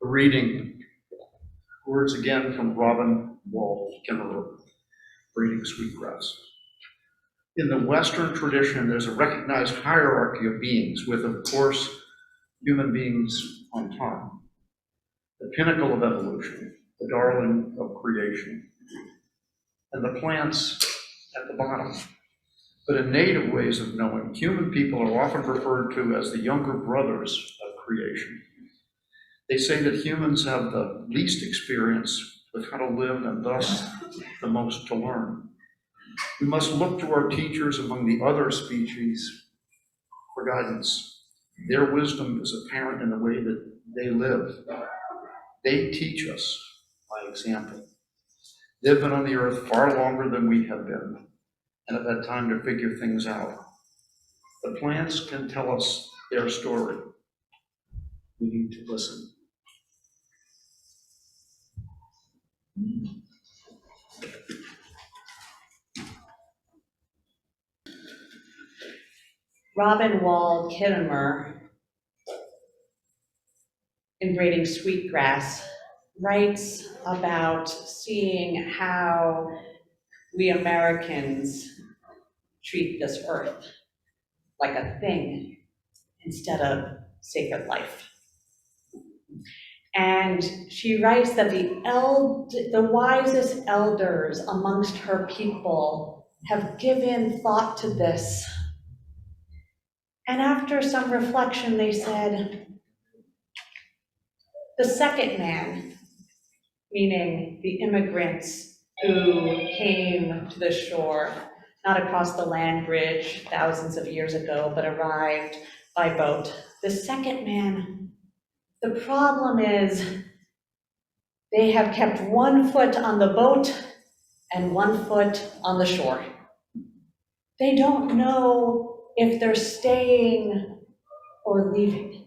A reading, words again from Robin Wall Kimmerer, Breeding Sweetgrass. In the Western tradition, there's a recognized hierarchy of beings with, of course, human beings on top. The pinnacle of evolution, the darling of creation, and the plants at the bottom. But in native ways of knowing, human people are often referred to as the younger brothers of creation. They say that humans have the least experience with how to live and thus the most to learn. We must look to our teachers among the other species for guidance. Their wisdom is apparent in the way that they live. They teach us by example. They've been on the earth far longer than we have been and have had time to figure things out. The plants can tell us their story. We need to listen. Robin Wall Kimmerer, in Braiding Sweetgrass, writes about seeing how we Americans treat this earth like a thing instead of sacred life. And she writes that the wisest elders amongst her people have given thought to this. And after some reflection, they said, the second man, meaning the immigrants who came to the shore, not across the land bridge thousands of years ago, but arrived by boat. The second man, the problem is they have kept 1 foot on the boat and 1 foot on the shore. They don't know if they're staying or leaving.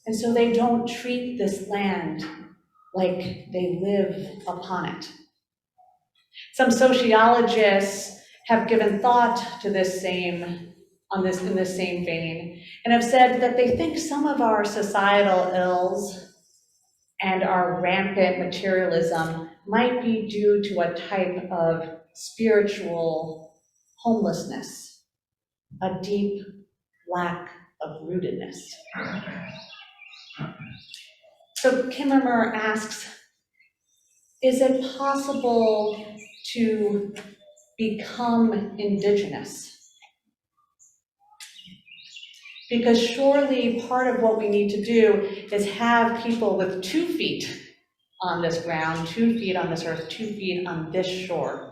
And so they don't treat this land like they live upon it. Some sociologists have given thought to this in this same vein, and have said that they think some of our societal ills and our rampant materialism might be due to a type of spiritual homelessness, a deep lack of rootedness. So Kimmerer asks, is it possible to become indigenous? Because surely part of what we need to do is have people with 2 feet on this ground, 2 feet on this earth, 2 feet on this shore.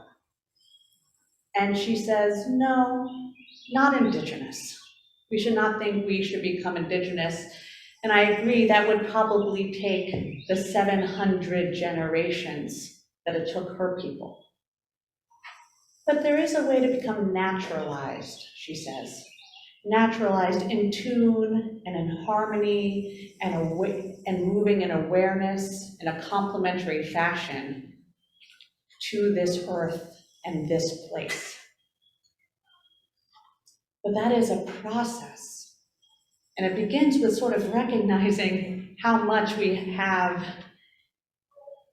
And she says, no, not indigenous. We should not think we should become indigenous. And I agree, that would probably take the 700 generations that it took her people. But there is a way to become naturalized, she says. Naturalized in tune and in harmony and moving in awareness in a complementary fashion to this earth and this place. But that is a process. And it begins with sort of recognizing how much we have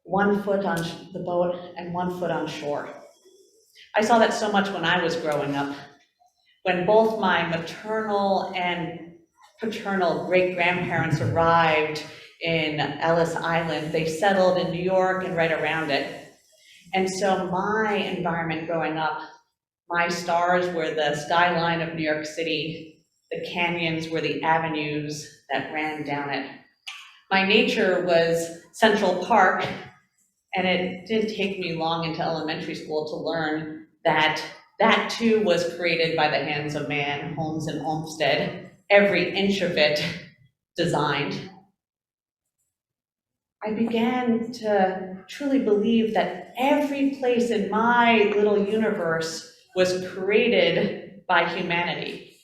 1 foot on the boat and 1 foot on shore. I saw that so much when I was growing up. When both my maternal and paternal great-grandparents arrived in Ellis Island, they settled in New York and right around it. And so my environment growing up, my stars were the skyline of New York City, the canyons were the avenues that ran down it. My nature was Central Park, and it didn't take me long into elementary school to learn that that too was created by the hands of man, Holmes and Olmsted, every inch of it designed. I began to truly believe that every place in my little universe was created by humanity.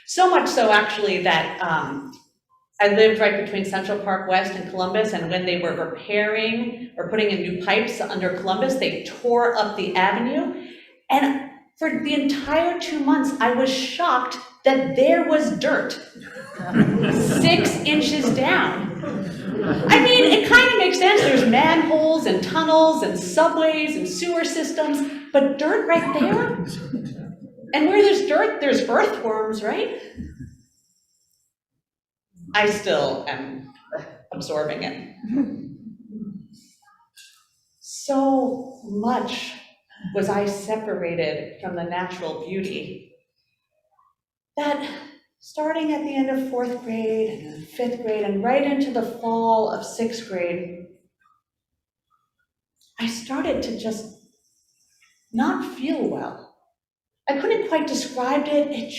So much so actually that I lived right between Central Park West and Columbus, and when they were repairing or putting in new pipes under Columbus, they tore up the avenue. And for the entire 2 months, I was shocked that there was dirt 6 inches down. I mean, it kind of makes sense. There's manholes and tunnels and subways and sewer systems, but dirt right there? And where there's dirt, there's earthworms, right? I still am absorbing it. So much was I separated from the natural beauty that starting at the end of 4th grade and 5th grade and right into the fall of 6th grade, I started to just not feel well. I couldn't quite describe it,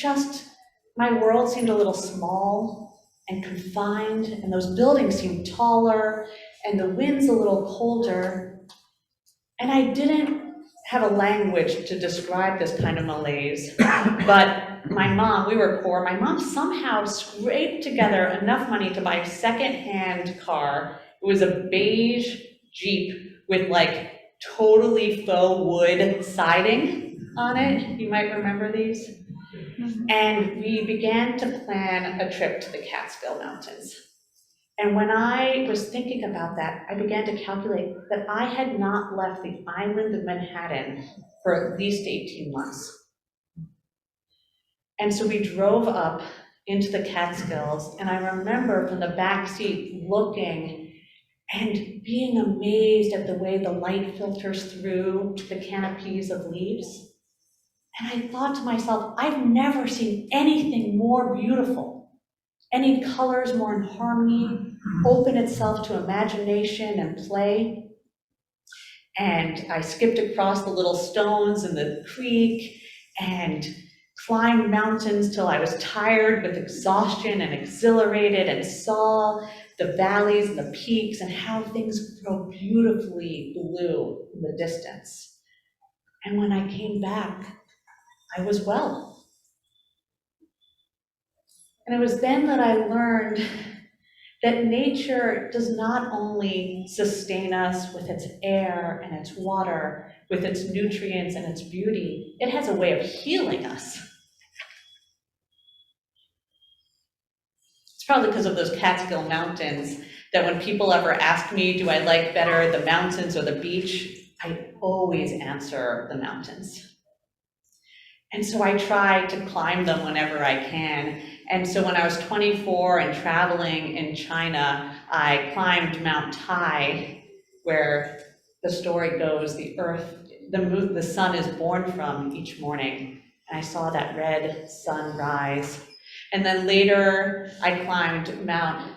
my world seemed a little small and confined, and those buildings seemed taller, and the wind's a little colder, and I didn't have a language to describe this kind of malaise, but my mom, we were poor, my mom somehow scraped together enough money to buy a second-hand car. It was a beige Jeep with like totally faux wood siding on it. You might remember these. And we began to plan a trip to the Catskill Mountains. And when I was thinking about that, I began to calculate that I had not left the island of Manhattan for at least 18 months. And so we drove up into the Catskills, and I remember from the back seat looking and being amazed at the way the light filters through the canopies of leaves. And I thought to myself, I've never seen anything more beautiful. Any colors more in harmony, open itself to imagination and play. And I skipped across the little stones in the creek and climbed mountains till I was tired with exhaustion and exhilarated, and saw the valleys and the peaks and how things grow beautifully blue in the distance. And when I came back, I was well. And it was then that I learned that nature does not only sustain us with its air and its water, with its nutrients and its beauty, it has a way of healing us. It's probably because of those Catskill Mountains that when people ever ask me, do I like better the mountains or the beach, I always answer the mountains. And so I try to climb them whenever I can. And so when I was 24 and traveling in China, I climbed Mount Tai, where the story goes, the sun is born from each morning. And I saw that red sun rise. And then later I climbed Mount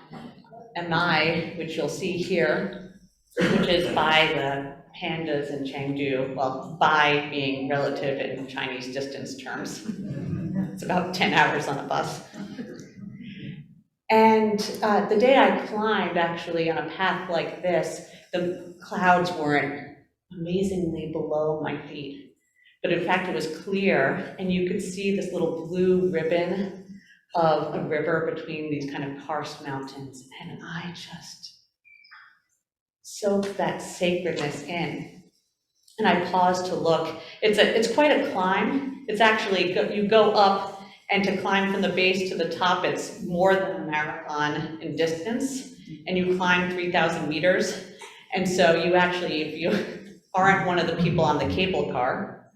Amai, which you'll see here, which is by the pandas in Chengdu, well, by being relative in Chinese distance terms. It's about 10 hours on a bus. And the day I climbed, actually, on a path like this, the clouds weren't amazingly below my feet. But in fact, it was clear, and you could see this little blue ribbon of a river between these kind of karst mountains. And I just soaked that sacredness in. And I paused to look. It's quite a climb. It's actually, you go up, and to climb from the base to the top, it's more than a marathon in distance, and you climb 3,000 meters. And so you actually, if you aren't one of the people on the cable car,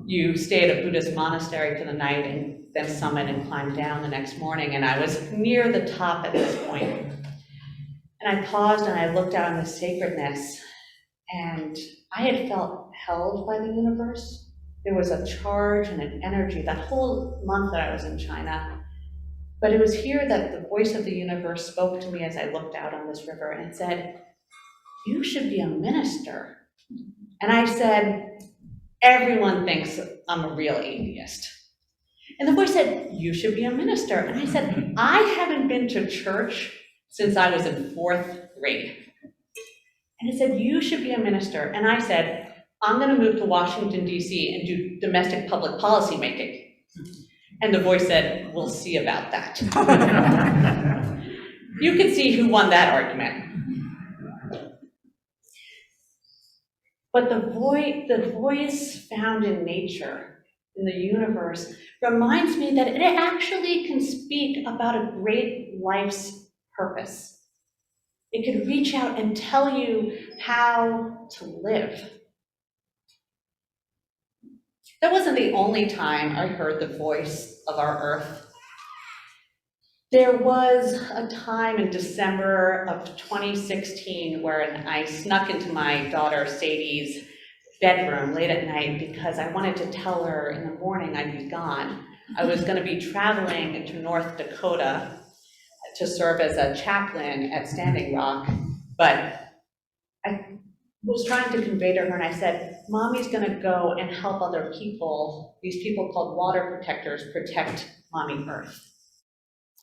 you stay at a Buddhist monastery for the night and then summit and climb down the next morning. And I was near the top at this point. And I paused and I looked out on the sacredness, and I had felt held by the universe. There was a charge and an energy that whole month that I was in China. But it was here that the voice of the universe spoke to me as I looked out on this river and said, "You should be a minister." And I said, "Everyone thinks I'm a real atheist." And the voice said, "You should be a minister." And I said, "I haven't been to church since I was in 4th grade. And it said, "You should be a minister." And I said, "I'm going to move to Washington, D.C. and do domestic public policy making." And the voice said, "We'll see about that." You could see who won that argument. But the voice found in nature, in the universe, reminds me that it actually can speak about a great life's purpose. It can reach out and tell you how to live. That wasn't the only time I heard the voice of our Earth. There was a time in December of 2016 where I snuck into my daughter Sadie's bedroom late at night because I wanted to tell her in the morning I'd be gone. I was going to be traveling into North Dakota to serve as a chaplain at Standing Rock, but I was trying to convey to her, and I said, Mommy's going to go and help other people, these people called water protectors, protect Mommy Earth.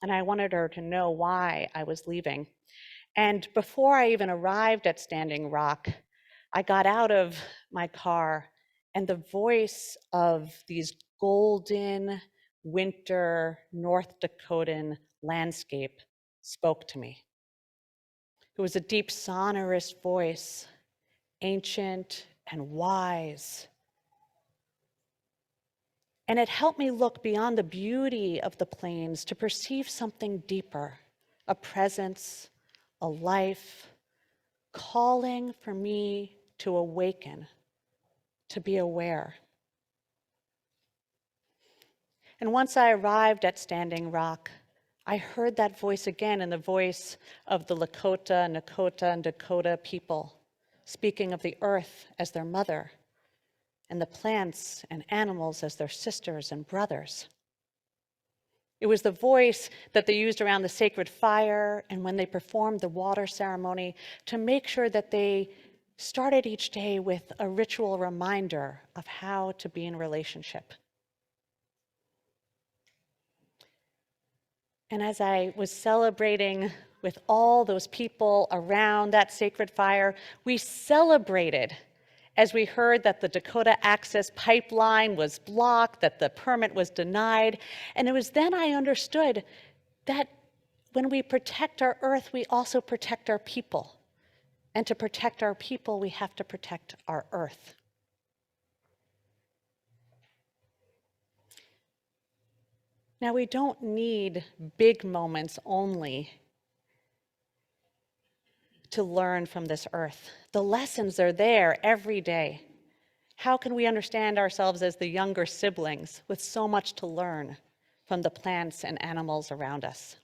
And I wanted her to know why I was leaving. And before I even arrived at Standing Rock, I got out of my car, and the voice of these golden winter North Dakotan landscape spoke to me. It was a deep, sonorous voice, ancient and wise. And it helped me look beyond the beauty of the plains to perceive something deeper, a presence, a life, calling for me to awaken, to be aware. And once I arrived at Standing Rock, I heard that voice again in the voice of the Lakota, Nakota, and Dakota people, speaking of the earth as their mother, and the plants and animals as their sisters and brothers. It was the voice that they used around the sacred fire and when they performed the water ceremony to make sure that they started each day with a ritual reminder of how to be in relationship. And as I was celebrating with all those people around that sacred fire, we celebrated as we heard that the Dakota Access Pipeline was blocked, that the permit was denied. And it was then I understood that when we protect our earth, we also protect our people. And to protect our people, we have to protect our earth. Now, we don't need big moments only to learn from this earth. The lessons are there every day. How can we understand ourselves as the younger siblings with so much to learn from the plants and animals around us?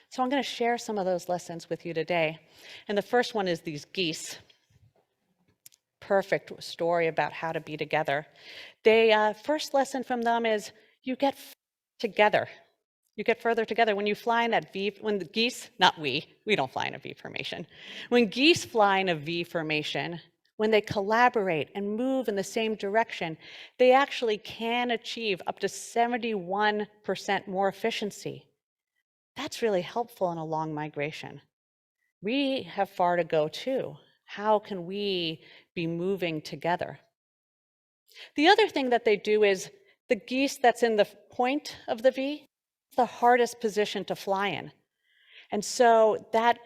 So I'm going to share some of those lessons with you today. And the first one is these geese. Perfect story about how to be together. First lesson from them is you get together. You get further together. When you fly in that V, when the geese, not we don't fly in a V formation. When geese fly in a V formation, when they collaborate and move in the same direction, they actually can achieve up to 71% more efficiency. That's really helpful in a long migration. We have far to go too. How can we be moving together? The other thing that they do is the geese that's in the point of the V, the hardest position to fly in. And so that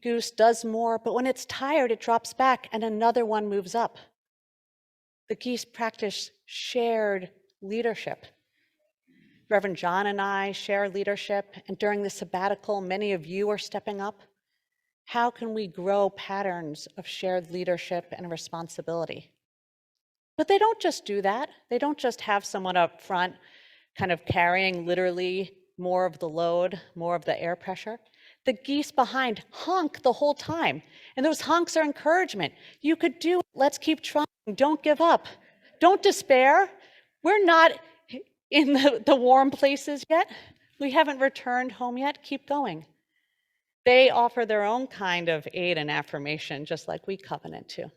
goose does more, but when it's tired, it drops back and another one moves up. The geese practice shared leadership. Reverend John and I share leadership, and during the sabbatical, many of you are stepping up. How can we grow patterns of shared leadership and responsibility? But they don't just do that. They don't just have someone up front kind of carrying literally more of the load, more of the air pressure. The geese behind honk the whole time. And those honks are encouragement. You could do it. Let's keep trying. Don't give up. Don't despair. We're not in the warm places yet. We haven't returned home yet. Keep going. They offer their own kind of aid and affirmation, just like we covenant to.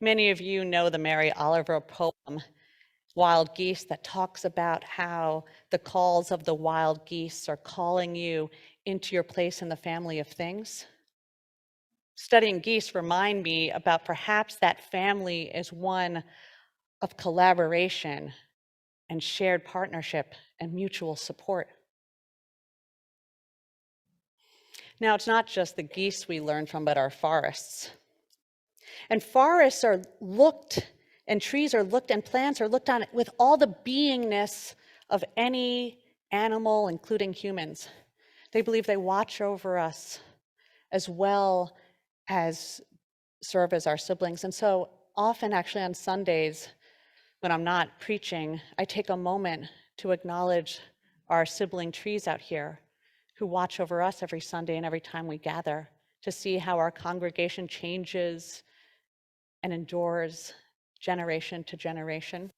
Many of you know the Mary Oliver poem, Wild Geese, that talks about how the calls of the wild geese are calling you into your place in the family of things. Studying geese remind me about perhaps that family is one of collaboration and shared partnership and mutual support. Now, it's not just the geese we learn from, but our forests. And forests are looked, and trees are looked, and plants are looked on with all the beingness of any animal, including humans. They believe they watch over us as well as serve as our siblings. And so often, actually, on Sundays, when I'm not preaching, I take a moment to acknowledge our sibling trees out here who watch over us every Sunday and every time we gather, to see how our congregation changes and endures generation to generation.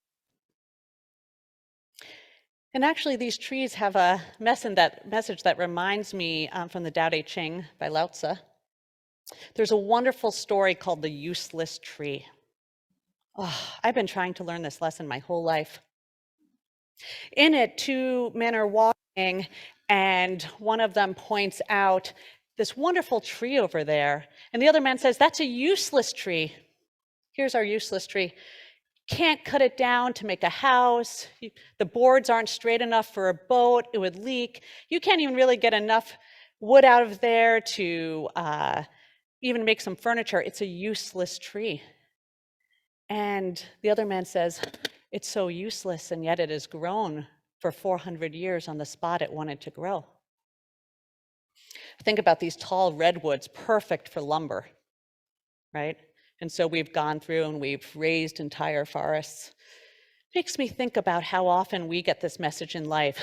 And actually, these trees have a message that reminds me from the Tao Te Ching by Lao Tzu. There's a wonderful story called The Useless Tree. Oh, I've been trying to learn this lesson my whole life. In it, two men are walking, and one of them points out this wonderful tree over there. And the other man says, "That's a useless tree. Here's our useless tree. Can't cut it down to make a house. The boards aren't straight enough for a boat. It would leak. You can't even really get enough wood out of there to even make some furniture. It's a useless tree." And the other man says, "It's so useless, and yet it has grown for 400 years on the spot it wanted to grow." Think about these tall redwoods, perfect for lumber, right? And so we've gone through and we've raised entire forests. Makes me think about how often we get this message in life.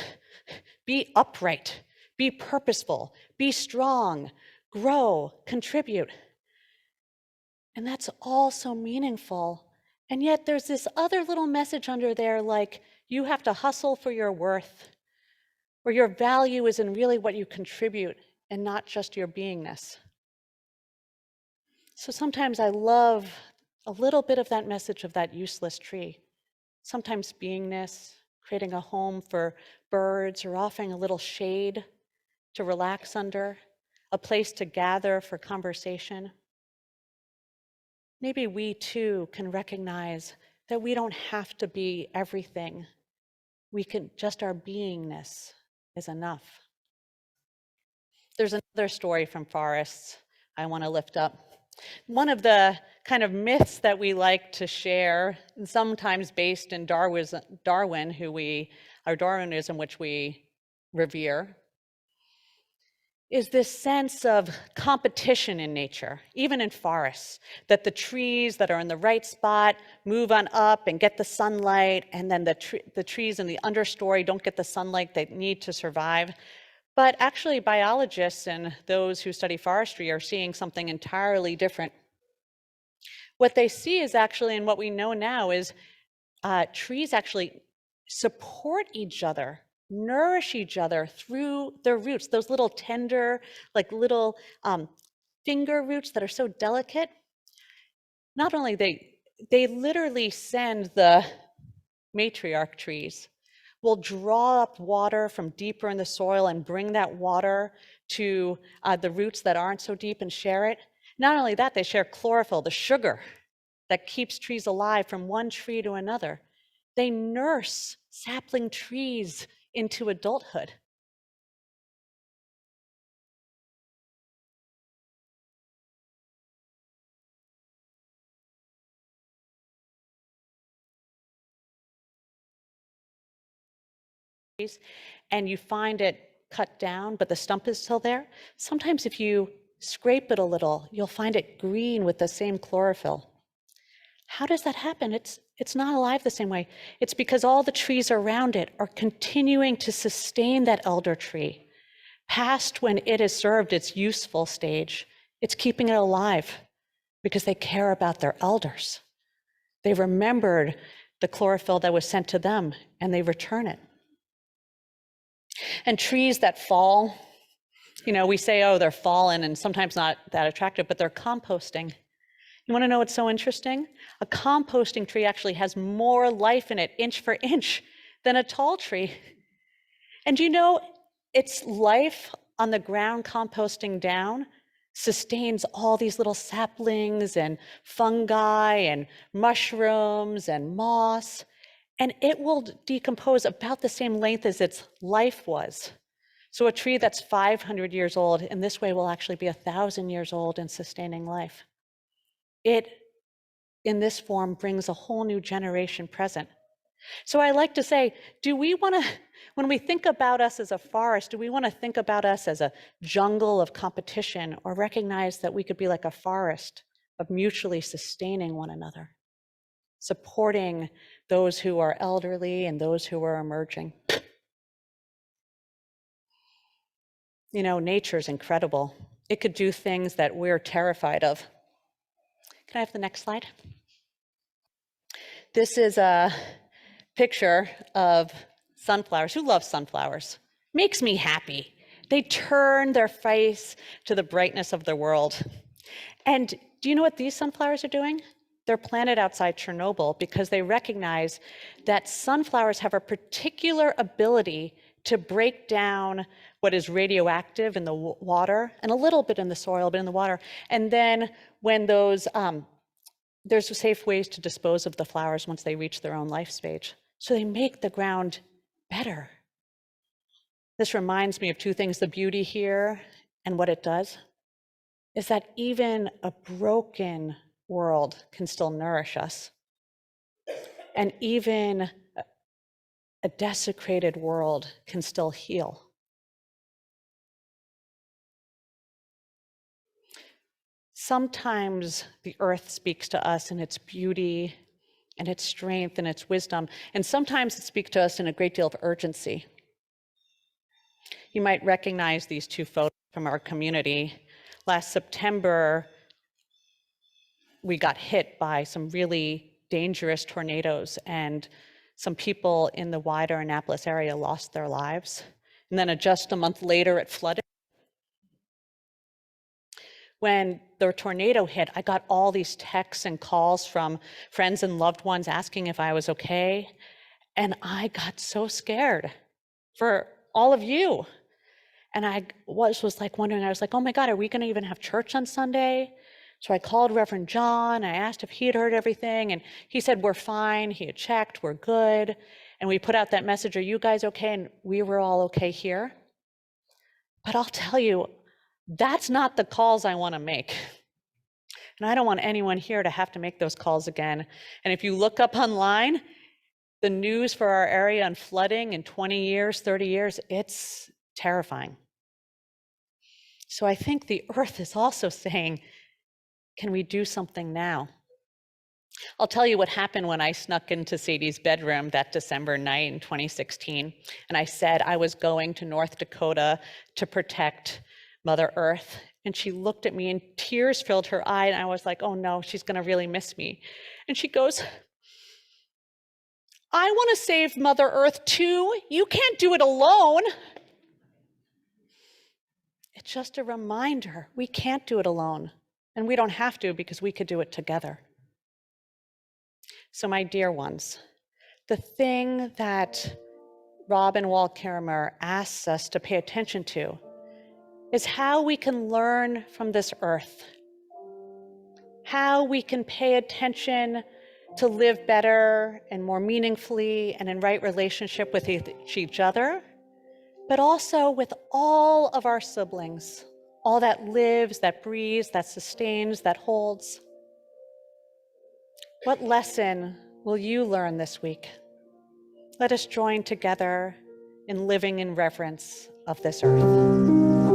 Be upright, be purposeful, be strong, grow, contribute. And that's all so meaningful. And yet there's this other little message under there, like you have to hustle for your worth, or your value is in really what you contribute and not just your beingness. So sometimes I love a little bit of that message of that useless tree. Sometimes beingness, creating a home for birds, or offering a little shade to relax under, a place to gather for conversation. Maybe we too can recognize that we don't have to be everything. We can, just our beingness is enough. There's another story from forests I want to lift up. One of the kind of myths that we like to share, and sometimes based in Darwinism, which we revere, is this sense of competition in nature, even in forests, that the trees that are in the right spot move on up and get the sunlight, and then the trees in the understory don't get the sunlight they need to survive. But actually, biologists and those who study forestry are seeing something entirely different. What they see is actually, and what we know now is, trees actually support each other, nourish each other through their roots, those little tender, like little finger roots that are so delicate. Not only they literally send the matriarch trees, will draw up water from deeper in the soil and bring that water to the roots that aren't so deep and share it. Not only that, they share chlorophyll, the sugar that keeps trees alive from one tree to another. They nurse sapling trees into adulthood. And you find it cut down, but the stump is still there. Sometimes if you scrape it a little, you'll find it green with the same chlorophyll. How does that happen? It's not alive the same way. It's because all the trees around it are continuing to sustain that elder tree. Past when it has served its useful stage, it's keeping it alive because they care about their elders. They remembered the chlorophyll that was sent to them, and they return it. And trees that fall, we say, oh, they're fallen and sometimes not that attractive, but they're composting. You want to know what's so interesting? A composting tree actually has more life in it, inch for inch, than a tall tree. And its life on the ground composting down sustains all these little saplings and fungi and mushrooms and moss, and it will decompose about the same length as its life was. So a tree that's 500 years old in this way will actually be 1,000 years old and sustaining life. It, in this form, brings a whole new generation present. So I like to say, do we want to, when we think about us as a forest, do we want to think about us as a jungle of competition, or recognize that we could be like a forest of mutually sustaining one another, supporting those who are elderly and those who are emerging? You know, nature's incredible. It could do things that we're terrified of. Can I have the next slide? This is a picture of sunflowers. Who loves sunflowers? Makes me happy. They turn their face to the brightness of the world. And do you know what these sunflowers are doing? They're planted outside Chernobyl because they recognize that sunflowers have a particular ability to break down what is radioactive in the water, and a little bit in the soil, but in the water. And then when those, there's safe ways to dispose of the flowers once they reach their own life stage. So they make the ground better. This reminds me of two things: the beauty here and what it does is that even a broken world can still nourish us. And even a desecrated world can still heal. Sometimes the earth speaks to us in its beauty and its strength and its wisdom, and sometimes it speaks to us in a great deal of urgency. You might recognize these two photos from our community. Last September, we got hit by some really dangerous tornadoes, and some people in the wider Annapolis area lost their lives. And then just a month later, it flooded. When the tornado hit, I got all these texts and calls from friends and loved ones asking if I was okay. And I got so scared for all of you. And I was like wondering, I was like, oh my God, are we gonna even have church on Sunday? So I called Reverend John, I asked if he had heard everything, and he said, we're fine, he had checked, we're good. And we put out that message, are you guys okay? And we were all okay here. But I'll tell you, that's not the calls I wanna make. And I don't want anyone here to have to make those calls again. And if you look up online, the news for our area on flooding in 20 years, 30 years, it's terrifying. So I think the earth is also saying, can we do something now? I'll tell you what happened when I snuck into Sadie's bedroom that December night in 2016. And I said I was going to North Dakota to protect Mother Earth. And she looked at me and tears filled her eye. And I was like, oh no, she's gonna really miss me. And she goes, I wanna save Mother Earth too. You can't do it alone. It's just a reminder, we can't do it alone. And we don't have to, because we could do it together. So my dear ones, the thing that Robin Wall-Kimmerer asks us to pay attention to is how we can learn from this earth, how we can pay attention to live better and more meaningfully and in right relationship with each other, but also with all of our siblings, all that lives, that breathes, that sustains, that holds. What lesson will you learn this week? Let us join together in living in reverence of this earth.